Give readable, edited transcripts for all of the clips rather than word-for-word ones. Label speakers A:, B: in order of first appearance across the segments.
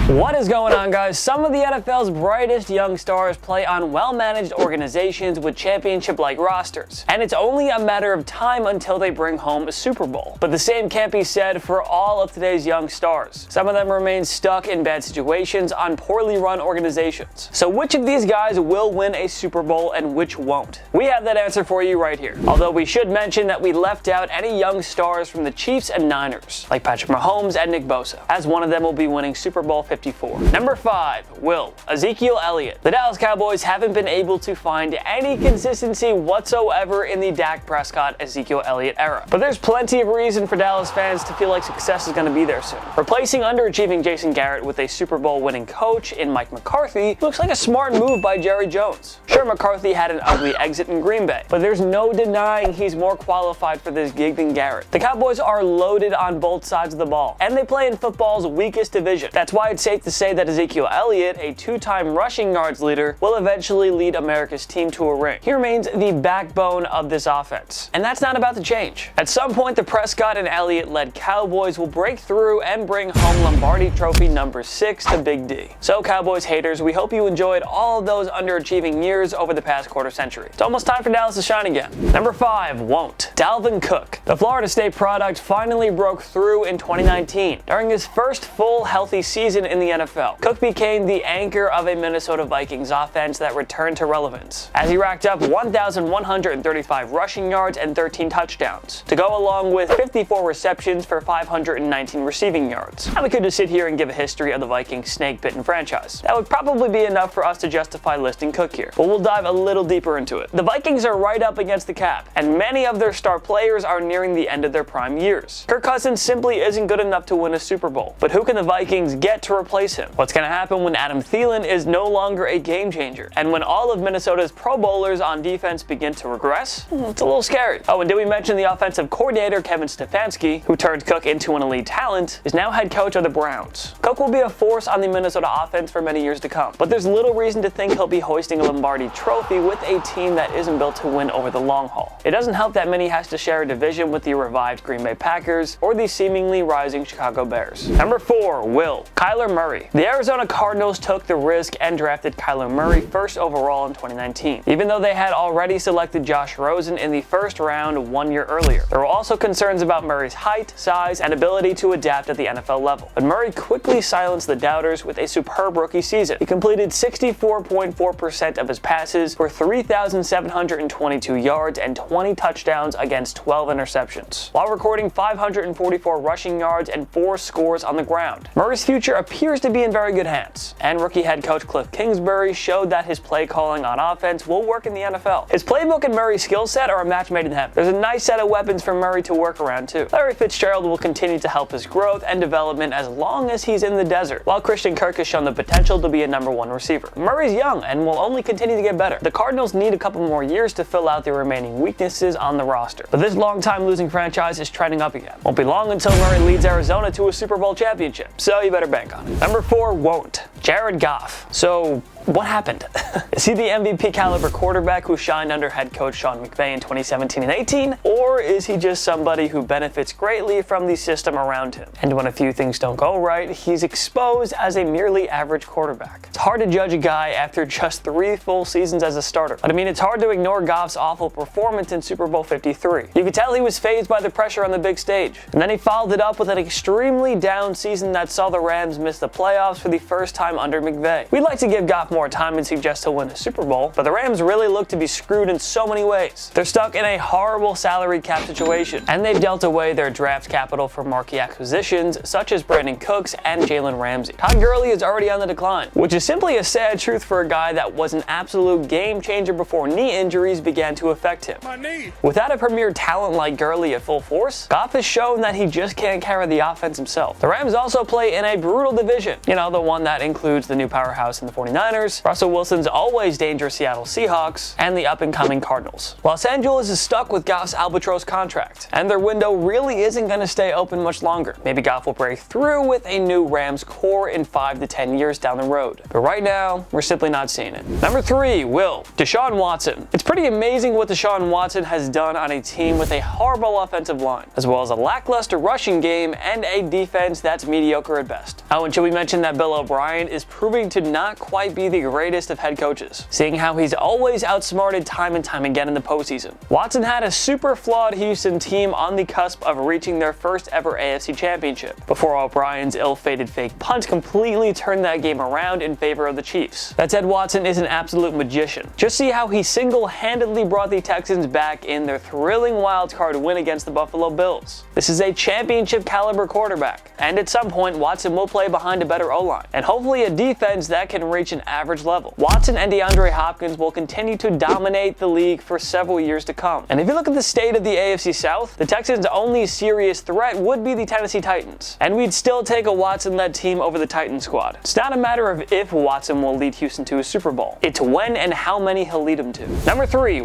A: What is going on, guys? Some of the NFL's brightest young stars play on well-managed organizations with championship-like rosters, and it's only a matter of time until they bring home a Super Bowl. But the same can't be said for all of today's young stars. Some of them remain stuck in bad situations on poorly run organizations. So which of these guys will win a Super Bowl and which won't? We have that answer for you right here. Although we should mention that we left out any young stars from the Chiefs and Niners, like Patrick Mahomes and Nick Bosa, as one of them will be winning Super Bowl 54. Number 5, Ezekiel Elliott. The Dallas Cowboys haven't been able to find any consistency whatsoever in the Dak Prescott Ezekiel Elliott era. But there's plenty of reason for Dallas fans to feel like success is going to be there soon. Replacing underachieving Jason Garrett with a Super Bowl winning coach in Mike McCarthy looks like a smart move by Jerry Jones. Sure, McCarthy had an ugly exit in Green Bay, but there's no denying he's more qualified for this gig than Garrett. The Cowboys are loaded on both sides of the ball, and they play in football's weakest division. That's why it's safe to say that Ezekiel Elliott, a two-time rushing yards leader, will eventually lead America's team to a ring. He remains the backbone of this offense, and that's not about to change. At some point, the Prescott and Elliott-led Cowboys will break through and bring home Lombardi Trophy number 6 to Big D. So, Cowboys haters, we hope you enjoyed all of those underachieving years over the past quarter century. It's almost time for Dallas to shine again. Number 5, Dalvin Cook. The Florida State product finally broke through in 2019. During his first full healthy season in the NFL, Cook became the anchor of a Minnesota Vikings offense that returned to relevance, as he racked up 1,135 rushing yards and 13 touchdowns, to go along with 54 receptions for 519 receiving yards. Now we could just sit here and give a history of the Vikings' snake-bitten franchise. That would probably be enough for us to justify listing Cook here, but we'll dive a little deeper into it. The Vikings are right up against the cap, and many of their star players are nearing the end of their prime years. Kirk Cousins simply isn't good enough to win a Super Bowl, but who can the Vikings get to replace him? What's going to happen when Adam Thielen is no longer a game changer, and when all of Minnesota's Pro Bowlers on defense begin to regress? It's a little scary. Oh, and did we mention the offensive coordinator Kevin Stefanski, who turned Cook into an elite talent, is now head coach of the Browns. Cook will be a force on the Minnesota offense for many years to come, but there's little reason to think he'll be hoisting a Lombardi Trophy with a team that isn't built to win over the long haul. It doesn't help that Minnie has to share a division with the revived Green Bay Packers or the seemingly rising Chicago Bears. Number 4, Kyler Murray. The Arizona Cardinals took the risk and drafted Kyler Murray first overall in 2019, even though they had already selected Josh Rosen in the first round 1 year earlier. There were also concerns about Murray's height, size, and ability to adapt at the NFL level, but Murray quickly silenced the doubters with a superb rookie season. He completed 64.4% of his passes for 3,722 yards and 20 touchdowns against 12 interceptions, while recording 544 rushing yards and 4 scores on the ground. Murray's future appears to be in very good hands, and rookie head coach Cliff Kingsbury showed that his play calling on offense will work in the NFL. His playbook and Murray's skill set are a match made in heaven. There's a nice set of weapons for Murray to work around too. Larry Fitzgerald will continue to help his growth and development as long as he's in the desert, while Christian Kirk has shown the potential to be a number 1 receiver. Murray's young and will only continue to get better. The Cardinals need a couple more years to fill out the remaining weaknesses on the roster, but this long-time losing franchise is trending up again. Won't be long until Murray leads Arizona to a Super Bowl championship, so you better bank on it. Number 4, Jared Goff. So, what happened? Is he the MVP caliber quarterback who shined under head coach Sean McVay in 2017 and 18? Or is he just somebody who benefits greatly from the system around him, and when a few things don't go right, he's exposed as a merely average quarterback? It's hard to judge a guy after just 3 full seasons as a starter, but I mean, it's hard to ignore Goff's awful performance in Super Bowl 53. You could tell he was fazed by the pressure on the big stage, and then he followed it up with an extremely down season that saw the Rams miss the playoffs for the first time under McVay. We'd like to give Goff more time and suggest he'll win a Super Bowl, but the Rams really look to be screwed in so many ways. They're stuck in a horrible salary cap situation, and they've dealt away their draft capital for marquee acquisitions such as Brandon Cooks and Jalen Ramsey. Todd Gurley is already on the decline, which is simply a sad truth for a guy that was an absolute game changer before knee injuries began to affect him. My knee. Without a premier talent like Gurley at full force, Goff has shown that he just can't carry the offense himself. The Rams also play in a brutal division, the one that includes the new powerhouse in the 49ers 49ers, Russell Wilson's always dangerous Seattle Seahawks, and the up-and-coming Cardinals. Los Angeles is stuck with Goff's albatross contract, and their window really isn't going to stay open much longer. Maybe Goff will break through with a new Rams core in 5 to 10 years down the road. But right now, we're simply not seeing it. Number 3, Deshaun Watson. It's pretty amazing what Deshaun Watson has done on a team with a horrible offensive line, as well as a lackluster rushing game and a defense that's mediocre at best. Oh, and should we mention that Bill O'Brien is proving to not quite be the greatest of head coaches, seeing how he's always outsmarted time and time again in the postseason. Watson had a super flawed Houston team on the cusp of reaching their first ever AFC championship, before O'Brien's ill-fated fake punt completely turned that game around in favor of the Chiefs. That said, Watson is an absolute magician. Just see how he single-handedly brought the Texans back in their thrilling wildcard win against the Buffalo Bills. This is a championship caliber quarterback, and at some point Watson will play behind a better O-line, and hopefully a defense that can reach an average level. Watson and DeAndre Hopkins will continue to dominate the league for several years to come. And if you look at the state of the AFC South, the Texans' only serious threat would be the Tennessee Titans, and we'd still take a Watson-led team over the Titans squad. It's not a matter of if Watson will lead Houston to a Super Bowl, it's when and how many he'll lead them to. Number 3,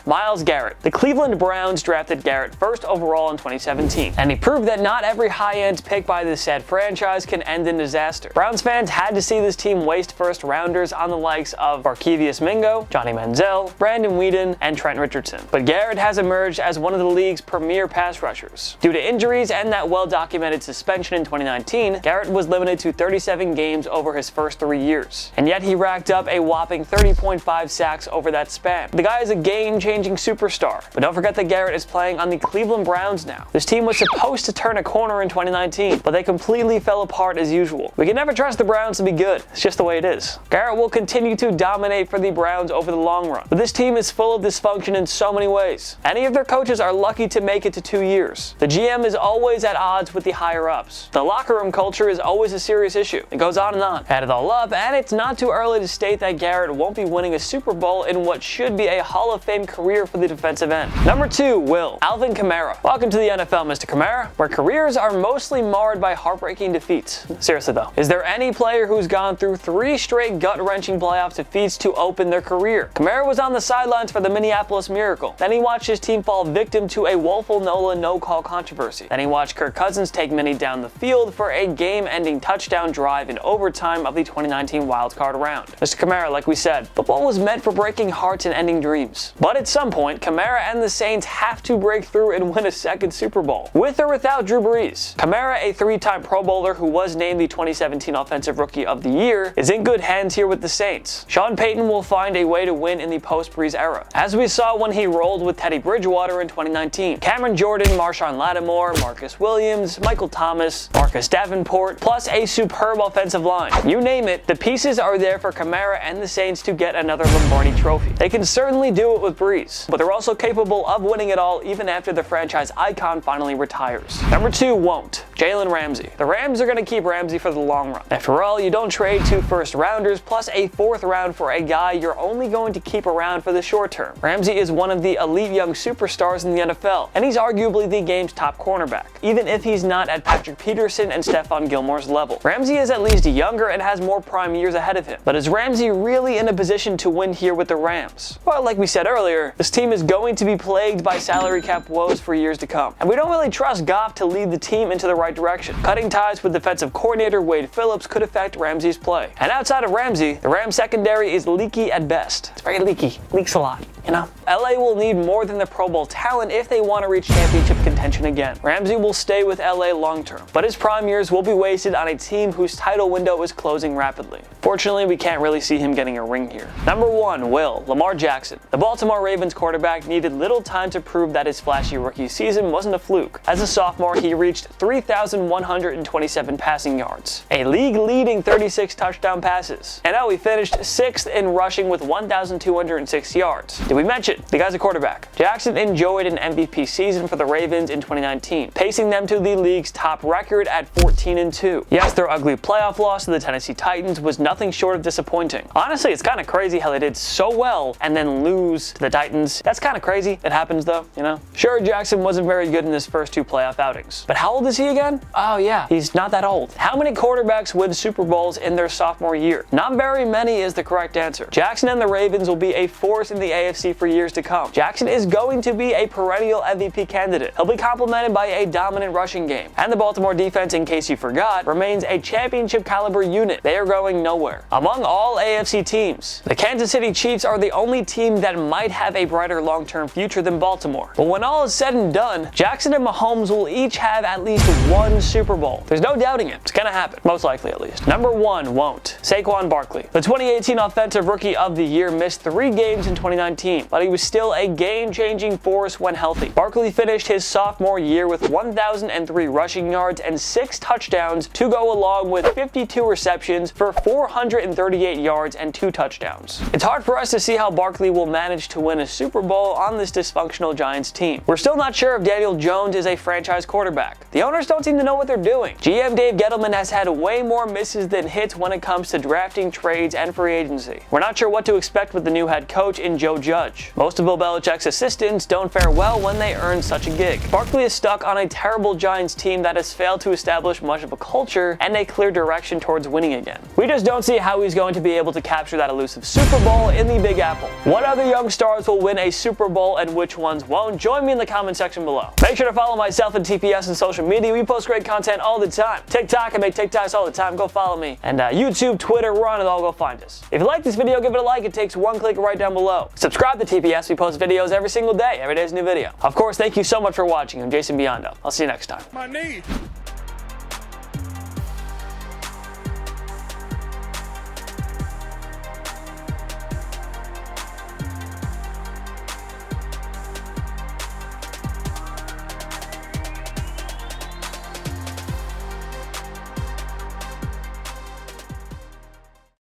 A: Myles Garrett. The Cleveland Browns drafted Garrett first overall in 2017, and he proved that not every high-end pick by this said franchise can end in disaster. Browns fans had to see this team waste first-rounders on the likes of Barkevious Mingo, Johnny Manziel, Brandon Weeden, and Trent Richardson. But Garrett has emerged as one of the league's premier pass rushers. Due to injuries and that well-documented suspension in 2019, Garrett was limited to 37 games over his first 3 years, and yet he racked up a whopping 30.5 sacks over that span. The guy is a game-changing superstar, but don't forget that Garrett is playing on the Cleveland Browns now. This team was supposed to turn a corner in 2019, but they completely fell apart as usual. We can never trust the Browns to be good. It's just the way it is. Garrett will continue to dominate for the Browns over the long run, but this team is full of dysfunction in so many ways. Any of their coaches are lucky to make it to 2 years. The GM is always at odds with the higher-ups. The locker room culture is always a serious issue. It goes on and on. Add it all up, and it's not too early to state that Garrett won't be winning a Super Bowl in what should be a Hall of Fame career for the defensive end. Number 2, Alvin Kamara. Welcome to the NFL, Mr. Kamara, where careers are mostly marred by heartbreaking defeats. Seriously though, is there any player who's gone through 3 straight gut-wrenching playoff defeats to open their career? Kamara was on the sidelines for the Minneapolis Miracle. Then he watched his team fall victim to a woeful Nola no-call controversy. Then he watched Kirk Cousins take Minnie down the field for a game-ending touchdown drive in overtime of the 2019 wildcard round. Mr. Kamara, like we said, football was meant for breaking hearts and ending dreams. But at some point, Kamara and the Saints have to break through and win a second Super Bowl, with or without Drew Brees. Kamara, a 3-time Pro Bowler who was named the 2017 Offensive Rookie of the Year, is in good hands here with the Saints. Sean Payton will find a way to win in the post-Brees era, as we saw when he rolled with Teddy Bridgewater in 2019. Cameron Jordan, Marshawn Lattimore, Marcus Williams, Michael Thomas, Marcus Davenport, plus a superb offensive line. You name it, the pieces are there for Kamara and the Saints to get another Lombardi trophy. They can certainly do it with Brees, but they're also capable of winning it all even after the franchise icon finally retires. Number 2, Jalen Ramsey. The Rams are going to keep Ramsey for the long run. After all, you don't trade 2 first-rounders plus a 4th round for a guy you're only going to keep around for the short term. Ramsey is one of the elite young superstars in the NFL, and he's arguably the game's top cornerback, even if he's not at Patrick Peterson and Stephon Gilmore's level. Ramsey is at least younger and has more prime years ahead of him, but is Ramsey really in a position to win here with the Rams? Well, like we said earlier, this team is going to be plagued by salary cap woes for years to come, and we don't really trust Goff to lead the team into the right direction. Cutting ties with defensive coordinator Wade Phillips could affect Ramsey's play. And outside of Ramsey, the Rams secondary is leaky at best. It's very leaky. Leaks a lot, you know? LA will need more than the Pro Bowl talent if they want to reach championship contention again. Ramsey will stay with LA long term, but his prime years will be wasted on a team whose title window is closing rapidly. Fortunately, we can't really see him getting a ring here. Number 1, Lamar Jackson. The Baltimore Ravens quarterback needed little time to prove that his flashy rookie season wasn't a fluke. As a sophomore, he reached 3,127 passing yards, a league-leading 36 touchdown passes, and he finished 6th in rushing with 1,206 yards. Did we mention the guy's a quarterback? Jackson enjoyed an MVP season for the Ravens in 2019, pacing them to the league's top record at 14-2. Yes, their ugly playoff loss to the Tennessee Titans was nothing short of disappointing. Honestly, it's kind of crazy how they did so well and then lose to the Titans. That's kind of crazy. It happens though, you know? Sure, Jackson wasn't very good in his first 2 playoff outings, but how old is he again? Oh yeah, he's not that old. How many quarterbacks win Super Bowls in their sophomore year? Not very very many is the correct answer. Jackson and the Ravens will be a force in the AFC for years to come. Jackson is going to be a perennial MVP candidate. He'll be complemented by a dominant rushing game. And the Baltimore defense, in case you forgot, remains a championship caliber unit. They are going nowhere. Among all AFC teams, the Kansas City Chiefs are the only team that might have a brighter long-term future than Baltimore. But when all is said and done, Jackson and Mahomes will each have at least one Super Bowl. There's no doubting it. It's gonna happen. Most likely, at least. Number 1 won't. Saquon Barkley. The 2018 Offensive Rookie of the Year missed 3 games in 2019, but he was still a game-changing force when healthy. Barkley finished his sophomore year with 1,003 rushing yards and 6 touchdowns to go along with 52 receptions for 438 yards and 2 touchdowns. It's hard for us to see how Barkley will manage to win a Super Bowl on this dysfunctional Giants team. We're still not sure if Daniel Jones is a franchise quarterback. The owners don't seem to know what they're doing. GM Dave Gettleman has had way more misses than hits when it comes to drafting, trades, and free agency. We're not sure what to expect with the new head coach in Joe Judge. Most of Bill Belichick's assistants don't fare well when they earn such a gig. Barkley is stuck on a terrible Giants team that has failed to establish much of a culture and a clear direction towards winning again. We just don't see how he's going to be able to capture that elusive Super Bowl in the Big Apple. What other young stars will win a Super Bowl and which ones won't? Join me in the comment section below. Make sure to follow myself and TPS on social media. We post great content all the time. TikTok, I make TikToks all the time. Go follow me. And YouTube, Twitter, we're on it all. Go find us. If you like this video, give it a like. It takes 1 click right down below. Subscribe to TPS. We post videos every single day. Every day is a new video. Of course, thank you so much for watching. I'm Jason Biondo. I'll see you next time.
B: My knee.